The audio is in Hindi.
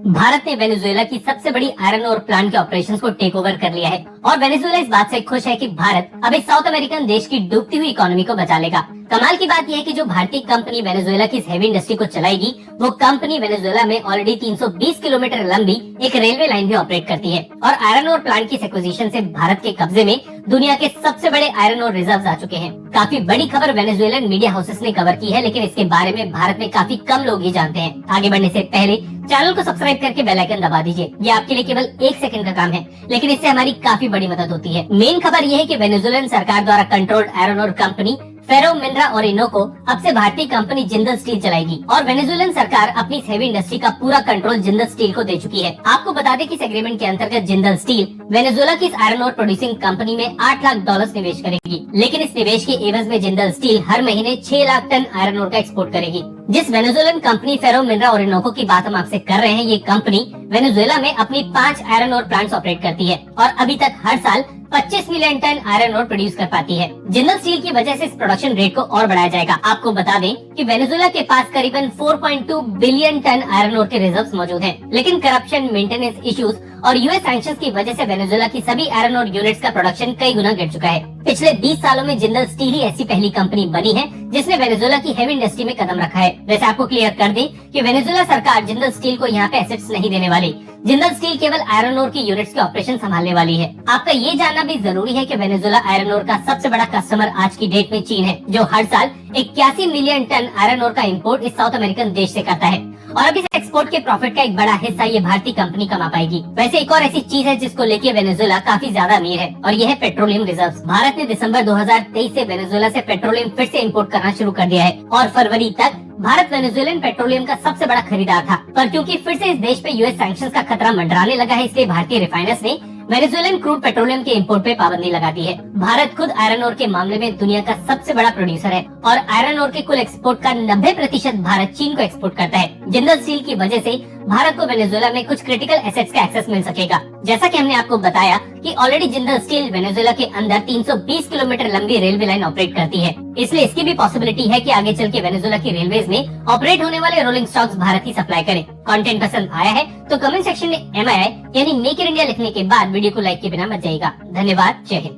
भारत ने वेनेजुएला की सबसे बड़ी आयरन ओर प्लांट के ऑपरेशंस को टेक ओवर कर लिया है और वेनेजुएला इस बात से खुश है कि भारत अब एक साउथ अमेरिकन देश की डूबती हुई इकोनॉमी को बचा लेगा। कमाल की बात यह है कि जो भारतीय कंपनी वेनेजुएला की इस हेवी इंडस्ट्री को चलाएगी, वो कंपनी वेनेजुएला में ऑलरेडी 320 किलोमीटर लंबी एक रेलवे लाइन भी ऑपरेट करती है और आयरन ओर प्लांट की एक्विजिशन से भारत के कब्जे में दुनिया के सबसे बड़े आयरन ओर रिजर्व्स आ चुके हैं। काफी बड़ी खबर वेनेजुएलन मीडिया हाउसेस ने कवर की है, लेकिन इसके बारे में भारत में काफी कम लोग ही जानते हैं। आगे बढ़ने से पहले चैनल को सब्सक्राइब करके बेल आइकन दबा दीजिए। ये आपके लिए केवल 1 सेकंड का काम है, लेकिन इससे हमारी काफी बड़ी मदद होती है। मेन खबर ये है कि वेनेजुएलन सरकार द्वारा कंट्रोल्ड आयरन ओर कंपनी फेरो मिनरा ओरिनोको अब से भारतीय कंपनी जिंदल स्टील चलाएगी और वेनेजुएलन सरकार अपनी इस हेवी इंडस्ट्री का पूरा कंट्रोल जिंदल स्टील को दे चुकी है। आपको बता दें कि इस एग्रीमेंट के अंतर्गत जिंदल स्टील वेनेजुएला की इस आयरन ओर प्रोड्यूसिंग कंपनी में $8 लाख निवेश करेगी, लेकिन इस निवेश के एवज में जिंदल स्टील हर महीने 6 लाख टन आयरन ओर का एक्सपोर्ट करेगी। जिस वेनेजुएलन कंपनी फेरो मिनरा ओरिनोको की बात हम आपसे कर रहे हैं, ये कंपनी वेनेजुएला में अपनी 5 आयरन ओर प्लांट्स ऑपरेट करती है और अभी तक हर साल 25 million ton iron ore produce कर पाती है। जिंदल स्टील की वजह से इस प्रोडक्शन रेट को और बढ़ाया जाएगा। आपको बता दें कि वेनेजुएला के पास करीबन 4.2 बिलियन टन आयरन ओर के रिजर्व्स मौजूद हैं, लेकिन करप्शन, मेंटेनेंस इश्यूज और यूएस सैंक्शंस की वजह से वेनेजुएला की सभी आयरन ओर यूनिट्स का प्रोडक्शन कई गुना गिर चुका है। पिछले 20 सालों में जिंदल स्टील ही ऐसी पहली कंपनी बनी है जिसने वेनेजुएला की हेवी इंडस्ट्री में कदम रखा है। वैसे आपको क्लियर कर दें कि वेनेजुएला सरकार जिंदल स्टील को यहाँ पे एसेट्स नहीं देने वाली। जिंदल स्टील केवल आयरन ओर की यूनिट्स के ऑपरेशन संभालने वाली है। आपका ये जानना भी जरूरी है कि वेनेजुएला आयरन ओर का सबसे बड़ा कस्टमर आज की डेट में चीन है, जो हर साल 81 मिलियन टन आयरन ओर का इंपोर्ट इस साउथ अमेरिकन देश से करता है और अब इस एक्सपोर्ट के प्रॉफिट का एक बड़ा हिस्सा ये भारतीय कंपनी कमा पाएगी। वैसे एक और ऐसी चीज है जिसको लेके वेनेजुएला काफी ज्यादा अमीर है और यह है पेट्रोलियम रिजर्व्स। भारत ने दिसंबर 2023 से वेनेजुएला से पेट्रोलियम फिर से इंपोर्ट करना शुरू कर दिया है और फरवरी तक भारत वेनेजुएलन पेट्रोलियम का सबसे बड़ा खरीदार था, पर क्योंकि फिर से इस देश पे यूएस सैंक्शंस का खतरा मंडराने लगा है, इसलिए भारतीय रिफाइनर्स ने वेनेजुएलन क्रूड पेट्रोलियम के इंपोर्ट पे पाबंदी लगा दी है। भारत खुद आयरन ओर के मामले में दुनिया का सबसे बड़ा प्रोड्यूसर है और आयरन ओर के कुल एक्सपोर्ट का 90% भारत चीन को एक्सपोर्ट करता है। जिंदल स्टील की वजह से भारत को वेनेजुएला में कुछ क्रिटिकल एसेट्स का एक्सेस मिल सकेगा। जैसा कि हमने आपको बताया कि ऑलरेडी जिंदल स्टील वेनेजुएला के अंदर 320 किलोमीटर लंबी रेलवे लाइन ऑपरेट करती है, इसलिए इसकी भी पॉसिबिलिटी है कि आगे चल के वेनेजुएला की रेलवेज में ऑपरेट होने वाले रोलिंग स्टॉक्स भारत ही सप्लाई करे। कंटेंट पसंद आया है तो कमेंट सेक्शन में MII यानी मेक इन इंडिया लिखने के बाद वीडियो को लाइक के बिना मत जाइएगा। धन्यवाद। जय हिंद।